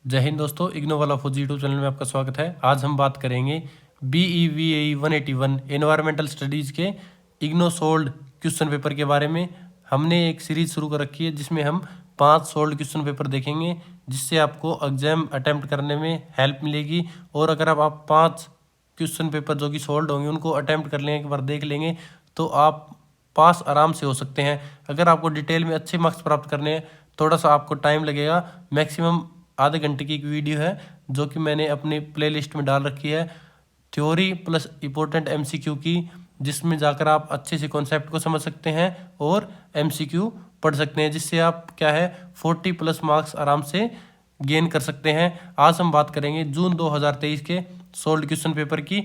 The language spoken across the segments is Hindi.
जय हिंद दोस्तों, इग्नो वाला फौजी यूट्यूब चैनल में आपका स्वागत है। आज हम बात करेंगे BEVAE 181 एनवायरमेंटल स्टडीज़ के इग्नो सोल्ड क्वेश्चन पेपर के बारे में। हमने एक सीरीज शुरू कर रखी है जिसमें हम 5 सोल्ड क्वेश्चन पेपर देखेंगे, जिससे आपको एग्जाम अटैम्प्ट करने में हेल्प मिलेगी। और अगर आप 5 क्वेश्चन पेपर जो कि सोल्ड होंगे उनको अटैम्प्ट कर लेंगे, एक बार देख लेंगे, तो आप पास आराम से हो सकते हैं। अगर आपको डिटेल में अच्छे मार्क्स प्राप्त करने हैं, थोड़ा सा आपको टाइम लगेगा। मैक्सिमम आधे घंटे की एक वीडियो है जो कि मैंने अपनी प्लेलिस्ट में डाल रखी है, थ्योरी प्लस इम्पोर्टेंट MCQ की, जिसमें जाकर आप अच्छे से कॉन्सेप्ट को समझ सकते हैं और MCQ पढ़ सकते हैं, जिससे आप क्या है 40+ मार्क्स आराम से गेन कर सकते हैं। आज हम बात करेंगे जून 2023 के सोल्ड क्वेश्चन पेपर की।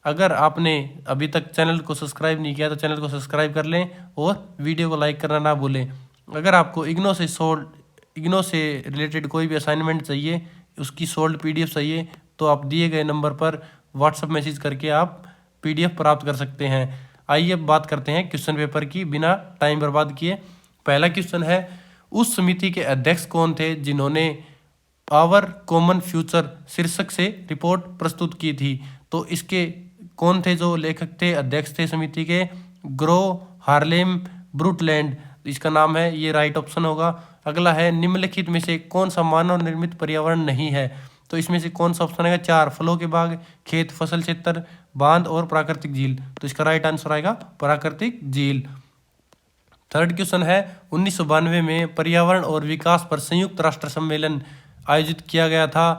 अगर आपने अभी तक चैनल को सब्सक्राइब नहीं किया तो चैनल को सब्सक्राइब कर लें और वीडियो को लाइक करना ना भूलें। अगर आपको इग्नो से रिलेटेड कोई भी असाइनमेंट चाहिए, उसकी सोल्ड PDF चाहिए, तो आप दिए गए नंबर पर व्हाट्सअप मैसेज करके आप PDF प्राप्त कर सकते हैं। आइए अब बात करते हैं क्वेश्चन पेपर की बिना टाइम बर्बाद किए। पहला क्वेश्चन है, उस समिति के अध्यक्ष कौन थे जिन्होंने आवर कॉमन फ्यूचर शीर्षक से रिपोर्ट प्रस्तुत की थी? तो इसके कौन थे जो लेखक थे, अध्यक्ष थे समिति के? ग्रो हार्लेम ब्रूटलैंड इसका नाम है, ये राइट ऑप्शन होगा। अगला है, निम्नलिखित में से कौन सा मानव निर्मित पर्यावरण नहीं है? तो इसमें से कौन सा ऑप्शन आएगा? 4 फलों के बाग, खेत, फसल क्षेत्र, बांध और प्राकृतिक झील। तो इसका राइट आंसर आएगा प्राकृतिक झील। थर्ड क्वेश्चन है, 1992 में पर्यावरण और विकास पर संयुक्त राष्ट्र सम्मेलन आयोजित किया गया था,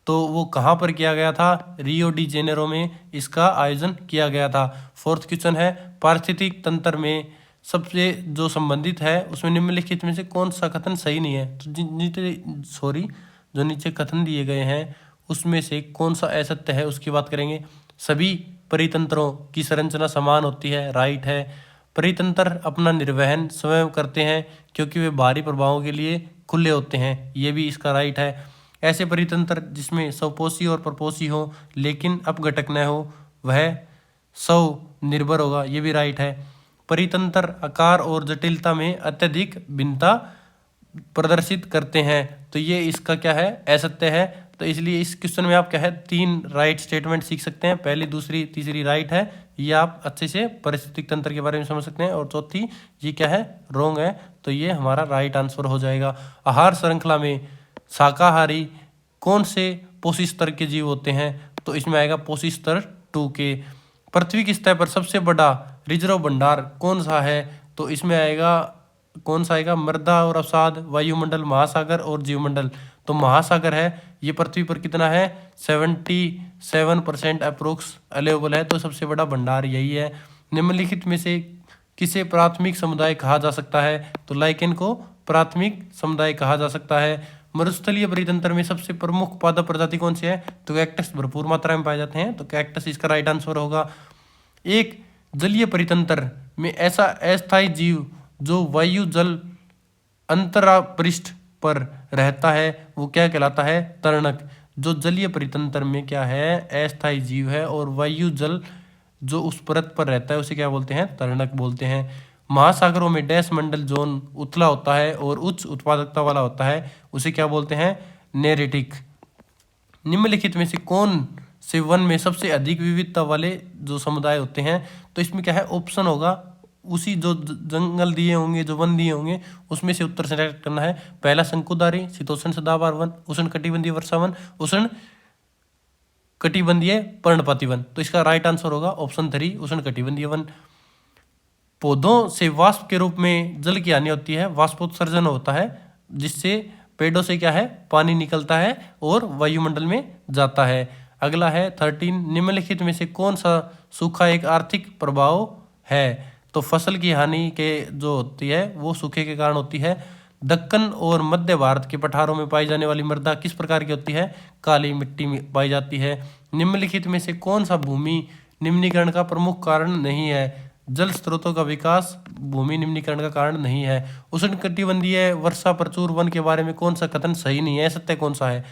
तो वो कहाँ पर किया गया था? रियो डी जेनेरो में इसका आयोजन किया गया था। फोर्थ क्वेश्चन है, पारिस्थितिक तंत्र में सबसे जो संबंधित है उसमें निम्नलिखित में से कौन सा कथन सही नहीं है? तो जो नीचे कथन दिए गए हैं उसमें से कौन सा असत्य है उसकी बात करेंगे। सभी परितंत्रों की संरचना समान होती है, राइट है। परितंत्र अपना निर्वहन स्वयं करते हैं क्योंकि वे बाहरी प्रभावों के लिए खुले होते हैं, ये भी इसका राइट है। ऐसे परितंत्र जिसमें स्वपोषी और परपोषी हो लेकिन अपघटक न हो, वह स्वनिर्भर होगा, ये भी राइट है। परितंत्र आकार और जटिलता में अत्यधिक भिन्नता प्रदर्शित करते हैं, तो ये इसका क्या है? असत्य है। तो इसलिए इस क्वेश्चन में आप क्या है 3 राइट स्टेटमेंट सीख सकते हैं। पहली, दूसरी, तीसरी राइट है, ये आप अच्छे से पारिस्थितिक तंत्र के बारे में समझ सकते हैं। और चौथी ये क्या है? रॉन्ग है, तो ये हमारा राइट आंसर हो जाएगा। आहार श्रृंखला में शाकाहारी कौन से पोषी स्तर के जीव होते हैं? तो इसमें आएगा पोषी स्तर 2 के। पृथ्वी की सतह पर सबसे बड़ा रिजर्व भंडार कौन सा है? तो इसमें आएगा कौन सा आएगा? मृदा और अवसाद, वायुमंडल, महासागर और जीवमंडल। तो महासागर है, ये पृथ्वी पर कितना है? 77% अप्रोक्स अवेलेबल है, तो सबसे बड़ा भंडार यही है। निम्नलिखित में से किसे प्राथमिक समुदाय कहा जा सकता है? तो लाइकेन को प्राथमिक समुदाय कहा जा सकता है। मरुस्थलीय परितंत्र में सबसे प्रमुख पादप प्रजाति कौन सी है? तो कैक्टस भरपूर मात्रा में पाए जाते हैं, तो कैक्टस इसका राइट आंसर होगा। एक जलीय परितंत्र में ऐसा अस्थायी जीव जो वायु जल अंतरापृष्ठ पर रहता है वो क्या कहलाता है? तरणक। जो जलीय परितंत्र में क्या है? अस्थायी जीव है, और वायु जल जो उस परत पर रहता है उसे क्या बोलते हैं? तरणक बोलते हैं। महासागरों में डैश मंडल जोन उथला होता है और उच्च उत्पादकता वाला होता है, उसे क्या बोलते हैं? नेरेटिक। निम्नलिखित में से कौन से वन में सबसे अधिक विविधता वाले जो समुदाय होते हैं? तो इसमें क्या है? ऑप्शन होगा, उसी जो जंगल दिए होंगे, जो वन दिए होंगे, उसमें से उत्तर सेलेक्ट करना है। पहला शंकुधारी शीतोष्ण सदाबहार वन, उष्ण कटिबंधीय वर्षा वन, उष्ण कटिबंधीय पर्णपाती वन। तो इसका राइट आंसर होगा ऑप्शन 3, उष्ण कटिबंधीय वन। पौधों से वाष्प के रूप में जल की हानि होती है, वाष्पोत्सर्जन होता है, जिससे पेड़ों से क्या है? पानी निकलता है और वायुमंडल में जाता है। अगला है 13, निम्नलिखित में से कौन सा सूखा एक आर्थिक प्रभाव है? तो फसल की हानि के जो होती है वो सूखे के कारण होती है। दक्कन और मध्य भारत के पठारों में पाई जाने वाली मृदा किस प्रकार की होती है? काली मिट्टी में पाई जाती है। निम्नलिखित में से कौन सा भूमि निम्नीकरण का प्रमुख कारण नहीं है? जल स्रोतों का विकास भूमि निम्नीकरण का कारण नहीं है। उष्णकटिबंधीय वर्षा प्रचुर वन के बारे में कौन सा कथन सही नहीं है? सत्य कौन सा है?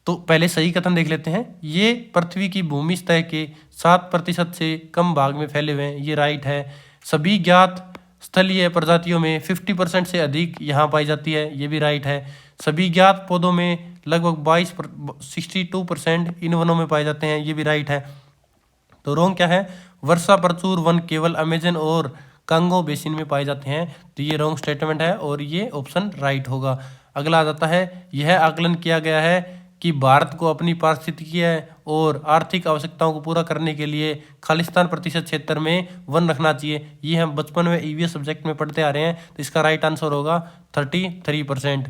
तो पहले सही कथन देख लेते हैं। ये पृथ्वी की भूमि सतह के 7% से कम भाग में फैले हुए हैं, ये राइट है। सभी ज्ञात स्थलीय प्रजातियों में 50% से अधिक यहाँ पाई जाती है, ये भी राइट है। सभी ज्ञात पौधों में लगभग 62% इन वनों में पाए जाते हैं, ये भी राइट है। तो रॉन्ग क्या है, वर्षा प्रचुर वन केवल अमेजन और कांगो बेसिन में पाए जाते हैं, तो ये रॉन्ग स्टेटमेंट है और ये ऑप्शन राइट होगा। अगला आ जाता है, यह आकलन किया गया है कि भारत को अपनी पारिस्थितिकीय और आर्थिक आवश्यकताओं को पूरा करने के लिए खालिस्तान प्रतिशत क्षेत्र में वन रखना चाहिए। ये हम बचपन में ईवीएस सब्जेक्ट में पढ़ते आ रहे हैं, तो इसका राइट आंसर होगा 33%।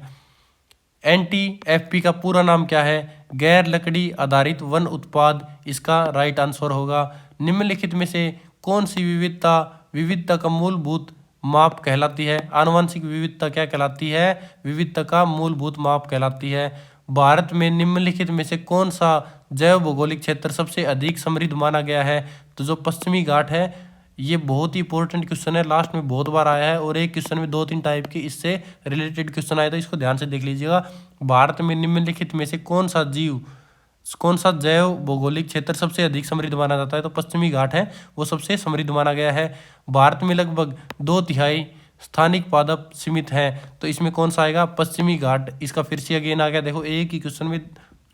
NTFP का पूरा नाम क्या है, गैर लकड़ी आधारित वन उत्पाद, इसका राइट आंसर होगा। निम्नलिखित में से कौन सी विविधता का मूलभूत माप कहलाती है, आनुवंशिक विविधता क्या कहलाती है, विविधता का मूलभूत माप कहलाती है। भारत में निम्नलिखित में से कौन सा जैव भौगोलिक क्षेत्र सबसे अधिक समृद्ध माना गया है, तो जो पश्चिमी घाट है, ये बहुत ही इंपॉर्टेंट क्वेश्चन है, लास्ट में बहुत बार आया है और एक क्वेश्चन में 2-3 टाइप के इससे रिलेटेड क्वेश्चन आए, तो इसको ध्यान से देख लीजिएगा। भारत में निम्नलिखित में से कौन सा जैव भौगोलिक क्षेत्र सबसे अधिक समृद्ध माना जाता है, तो पश्चिमी घाट है वो सबसे समृद्ध माना गया है। भारत में लगभग 2/3 स्थानिक पादप सीमित हैं, तो इसमें कौन सा आएगा, पश्चिमी घाट। इसका फिर से अगेन आ गया, देखो एक ही क्वेश्चन में,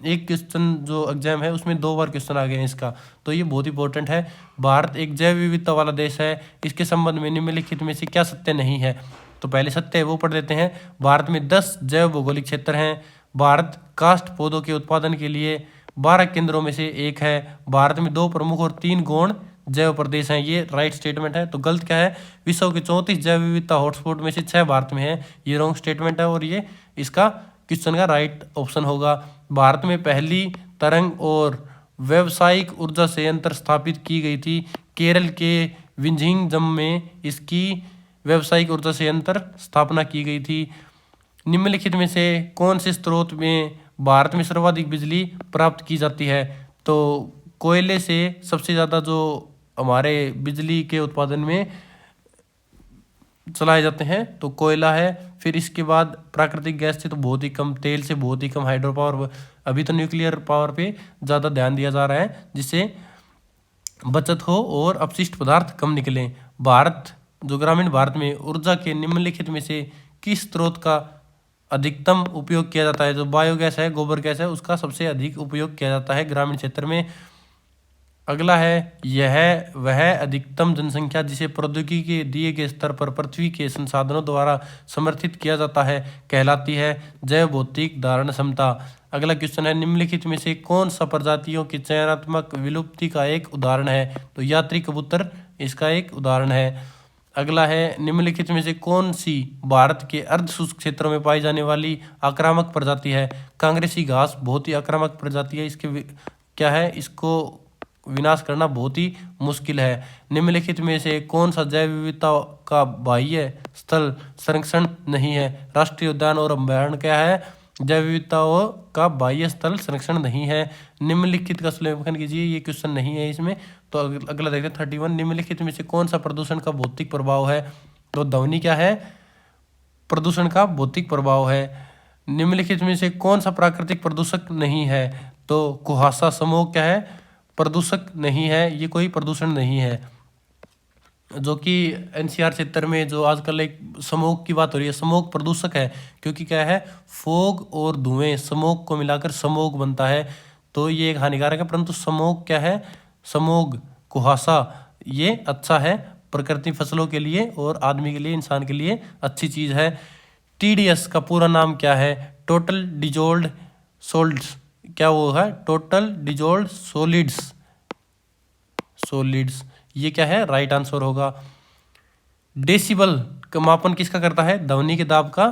एक क्वेश्चन जो एग्जाम है उसमें 2 बार क्वेश्चन आ गए हैं इसका, तो ये बहुत इंपॉर्टेंट है। भारत एक जैव विविधता वाला देश है, इसके संबंध में निम्नलिखित में से क्या सत्य नहीं है, तो पहले सत्य है वो पढ़ लेते हैं। भारत में 10 जैव भौगोलिक क्षेत्र हैं। भारत काष्ठ पौधों के उत्पादन के लिए 12 केंद्रों में से एक है। भारत में 2 प्रमुख और 3 गौण जैव प्रदेश हैं, ये राइट स्टेटमेंट है। तो गलत क्या है, विश्व के 34 जैव विविधता हॉटस्पॉट में से 6 भारत में है, ये रॉन्ग स्टेटमेंट है और ये इसका क्वेश्चन का राइट ऑप्शन होगा। भारत में पहली तरंग और व्यावसायिक ऊर्जा संयंत्र स्थापित की गई थी, केरल के विंझिंगम में इसकी व्यावसायिक ऊर्जा संयंत्र स्थापना की गई थी। निम्नलिखित में से कौन से स्रोत में भारत में सर्वाधिक बिजली प्राप्त की जाती है, तो कोयले से सबसे ज़्यादा जो हमारे बिजली के उत्पादन में चलाए जाते हैं तो कोयला है। फिर इसके बाद प्राकृतिक गैस से तो बहुत ही कम, तेल से बहुत ही कम, हाइड्रो पावर, अभी तो न्यूक्लियर पावर पे ज़्यादा ध्यान दिया जा रहा है जिससे बचत हो और अपशिष्ट पदार्थ कम निकलें। भारत जो ग्रामीण भारत में ऊर्जा के निम्नलिखित में से किस स्रोत का अधिकतम उपयोग किया जाता है, जो बायोगैस है, गोबर गैस है, उसका सबसे अधिक उपयोग किया जाता है ग्रामीण क्षेत्र में। अगला है, यह वह अधिकतम जनसंख्या जिसे प्रौद्योगिकी के दिए गए स्तर पर पृथ्वी के संसाधनों द्वारा समर्थित किया जाता है कहलाती है जैव भौतिक धारण क्षमता। अगला क्वेश्चन है, निम्नलिखित में से कौन सा प्रजातियों की चयनात्मक विलुप्ति का एक उदाहरण है, तो यात्री कबूतर इसका एक उदाहरण है। अगला है, निम्नलिखित में से कौन सी भारत के अर्ध शुष्क क्षेत्रों में पाई जाने वाली आक्रामक प्रजाति है, कांग्रेसी घास बहुत ही आक्रामक प्रजाति है, इसके क्या है, इसको विनाश करना बहुत ही मुश्किल है। निम्नलिखित में से कौन सा जैव विविधता का बाह्य स्थल संरक्षण नहीं है, राष्ट्रीय उद्यान और अभयारण्य क्या है, जैव विविधताओं का बाह्य स्थल संरक्षण नहीं है। निम्नलिखित का सलेखन कीजिए, ये क्वेश्चन नहीं है इसमें। तो अगला देखते हैं 31, निम्नलिखित में से कौन सा प्रदूषण का भौतिक प्रभाव है, तो ध्वनि क्या है, प्रदूषण का भौतिक प्रभाव है। निम्नलिखित में से कौन सा प्राकृतिक प्रदूषक नहीं है, तो कुहासा समूह क्या है, प्रदूषक नहीं है, ये कोई प्रदूषण नहीं है। जो कि एनसीआर क्षेत्र में जो आजकल एक स्मोक की बात हो रही है, स्मोक प्रदूषक है, क्योंकि क्या है, फोग और धुएं स्मोक को मिलाकर स्मोक बनता है, तो ये एक हानिकारक है। परंतु स्मोक क्या है, स्मोग, कुहासा, ये अच्छा है प्रकृति, फसलों के लिए और आदमी के लिए, इंसान के लिए अच्छी चीज़ है। TDS का पूरा नाम क्या है, टोटल डिजोल्ड सोल्ड्स, क्या वो है, टोटल डिजोल्ड सॉलिड्स, ये क्या है, राइट आंसर होगा। डेसिबल का मापन किसका करता है, ध्वनि के दाब का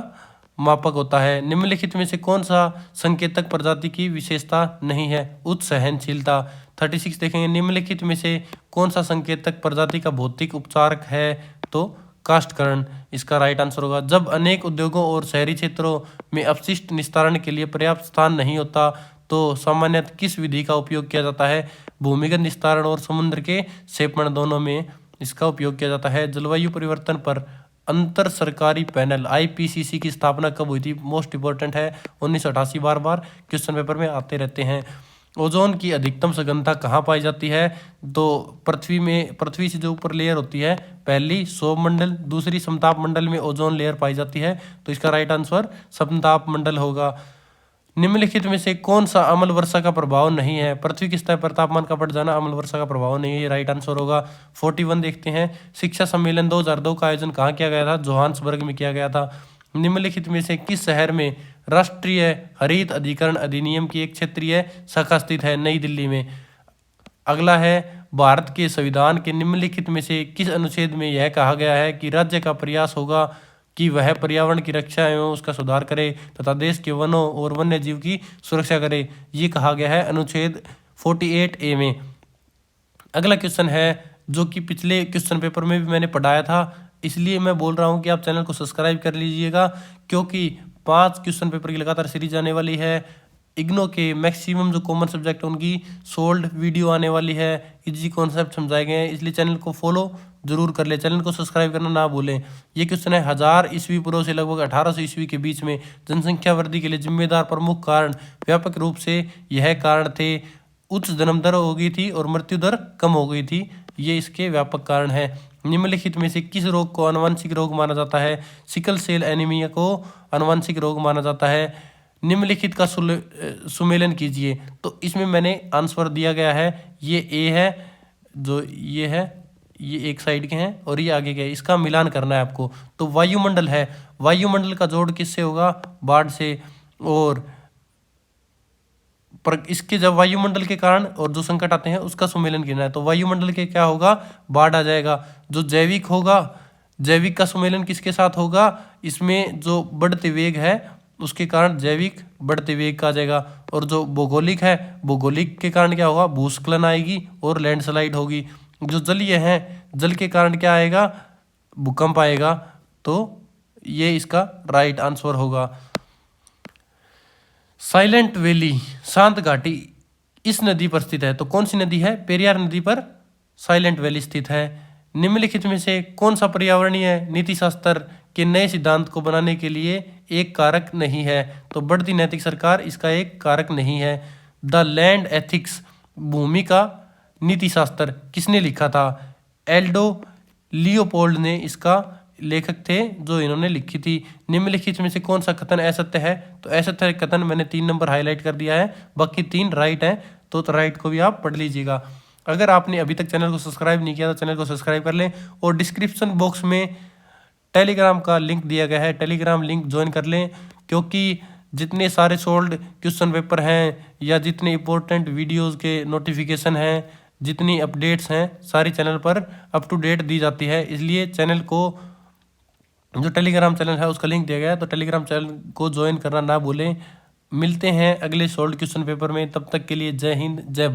मापक होता है। निम्नलिखित में से कौन सा संकेतक प्रजाति की विशेषता नहीं है, उच्च सहनशीलता। 36 देखेंगे, निम्नलिखित में से कौन सा संकेतक प्रजाति का भौतिक उपचारक है, तो काष्ठकर्ण इसका राइट आंसर होगा। जब अनेक उद्योगों और शहरी क्षेत्रों में अपशिष्ट निस्तारण के लिए पर्याप्त स्थान नहीं होता तो सामान्यतः किस विधि का उपयोग किया जाता है, भूमिगत निस्तारण और समुद्र के सेपण, दोनों में इसका उपयोग किया जाता है। जलवायु परिवर्तन पर अंतर सरकारी पैनल IPCC की स्थापना कब हुई थी, मोस्ट इंपॉर्टेंट है, 1988, बार बार क्वेश्चन पेपर में आते रहते हैं। ओजोन की अधिकतम सघनता कहाँ पाई जाती है, तो पृथ्वी से जो ऊपर लेयर होती है, पहली सौरमंडल, दूसरी समताप मंडल में ओजोन लेयर पाई जाती है, तो इसका राइट आंसर समताप मंडल होगा। निम्नलिखित में से कौन सा अम्ल वर्षा का प्रभाव नहीं है? पृथ्वी की सतह पर तापमान का बढ़ जाना अम्ल वर्षा का प्रभाव नहीं है, ये राइट आंसर होगा। 41 देखते हैं। शिक्षा सम्मेलन 2002 का आयोजन कहाँ किया गया था? जोहान्सबर्ग में किया गया था। निम्नलिखित में से किस शहर में राष्ट्रीय हरित अधिकरण अधिनियम की एक क्षेत्रीय शाखा स्थित है? नई दिल्ली में। अगला है, भारत के संविधान के निम्नलिखित में से किस अनुच्छेद में यह कहा गया है कि राज्य का प्रयास होगा कि वह पर्यावरण की रक्षा एवं उसका सुधार करे तथा देश के वनों और वन्य जीव की सुरक्षा करे? ये कहा गया है अनुच्छेद 48A में। अगला क्वेश्चन है जो कि पिछले क्वेश्चन पेपर में भी मैंने पढ़ाया था, इसलिए मैं बोल रहा हूँ कि आप चैनल को सब्सक्राइब कर लीजिएगा, क्योंकि 5 क्वेश्चन पेपर की लगातार सीरीज आने वाली है। इग्नो के मैक्सिमम जो कॉमन सब्जेक्ट है उनकी सोल्ड वीडियो आने वाली है, इजी कॉन्सेप्ट समझाए गए हैं, इसलिए चैनल को फॉलो जरूर कर ले, चैनल को सब्सक्राइब करना ना भूलें। ये क्वेश्चन है, 1000 ईस्वी पूर्व से लगभग 1800 ईस्वी के बीच में जनसंख्या वृद्धि के लिए जिम्मेदार प्रमुख कारण व्यापक रूप से यह कारण थे उच्च जन्म दर हो गई थी और मृत्यु दर कम हो गई थी, ये इसके व्यापक कारण है। निम्नलिखित में से किस रोग को आनुवंशिक रोग माना जाता है? सिकल सेल एनीमिया को आनुवंशिक रोग माना जाता है। निम्नलिखित का सुमेलन कीजिए। तो इसमें मैंने आंसर दिया गया है, ये ए है, जो ये है, ये एक साइड के हैं और ये आगे के हैं, इसका मिलान करना है आपको। तो वायुमंडल है, वायुमंडल का जोड़ किससे होगा? बाढ़ से। और पर इसके जब वायुमंडल के कारण और जो संकट आते हैं उसका सुमेलन गिनना है, तो वायुमंडल के क्या होगा? बाढ़ आ जाएगा। जो जैविक होगा, जैविक का सुमेलन किसके साथ होगा? इसमें जो बढ़ते वेग है उसके कारण जैविक बढ़ते वेग का आ जाएगा। और जो भौगोलिक है, भौगोलिक के कारण क्या होगा? भूस्खलन आएगी और लैंडस्लाइड होगी। जो जलीय है, जल के कारण क्या आएगा? भूकंप आएगा। तो ये इसका राइट आंसर होगा। साइलेंट वैली, शांत घाटी इस नदी पर स्थित है, तो कौन सी नदी है? पेरियार नदी पर साइलेंट वैली स्थित है। निम्नलिखित में से कौन सा पर्यावरणीय नीति शास्त्र के नए सिद्धांत को बनाने के लिए एक कारक नहीं है? तो बढ़ती नैतिक सरकार इसका एक कारक नहीं है। द लैंड एथिक्स, भूमि का नीति शास्त्र किसने लिखा था? एल्डो लियोपोल्ड ने इसका लेखक थे जो इन्होंने लिखी थी। निम्नलिखित में से कौन सा कथन असत्य है? तो असत्य कथन मैंने 3 नंबर हाईलाइट कर दिया है, बाकी 3 राइट हैं, तो राइट को भी आप पढ़ लीजिएगा। अगर आपने अभी तक चैनल को सब्सक्राइब नहीं किया तो चैनल को सब्सक्राइब कर लें और डिस्क्रिप्शन बॉक्स में टेलीग्राम का लिंक दिया गया है, टेलीग्राम लिंक ज्वाइन कर लें, क्योंकि जितने सारे सोल्ड क्वेश्चन पेपर हैं या जितने इंपॉर्टेंट वीडियोज़ के नोटिफिकेशन हैं, जितनी अपडेट्स हैं, सारी चैनल पर अप टू डेट दी जाती है। इसलिए चैनल को, जो टेलीग्राम चैनल है उसका लिंक दिया गया है, तो टेलीग्राम चैनल को ज्वाइन करना ना भूलें। मिलते हैं अगले सोल्ड क्वेश्चन पेपर में, तब तक के लिए जय हिंद, जय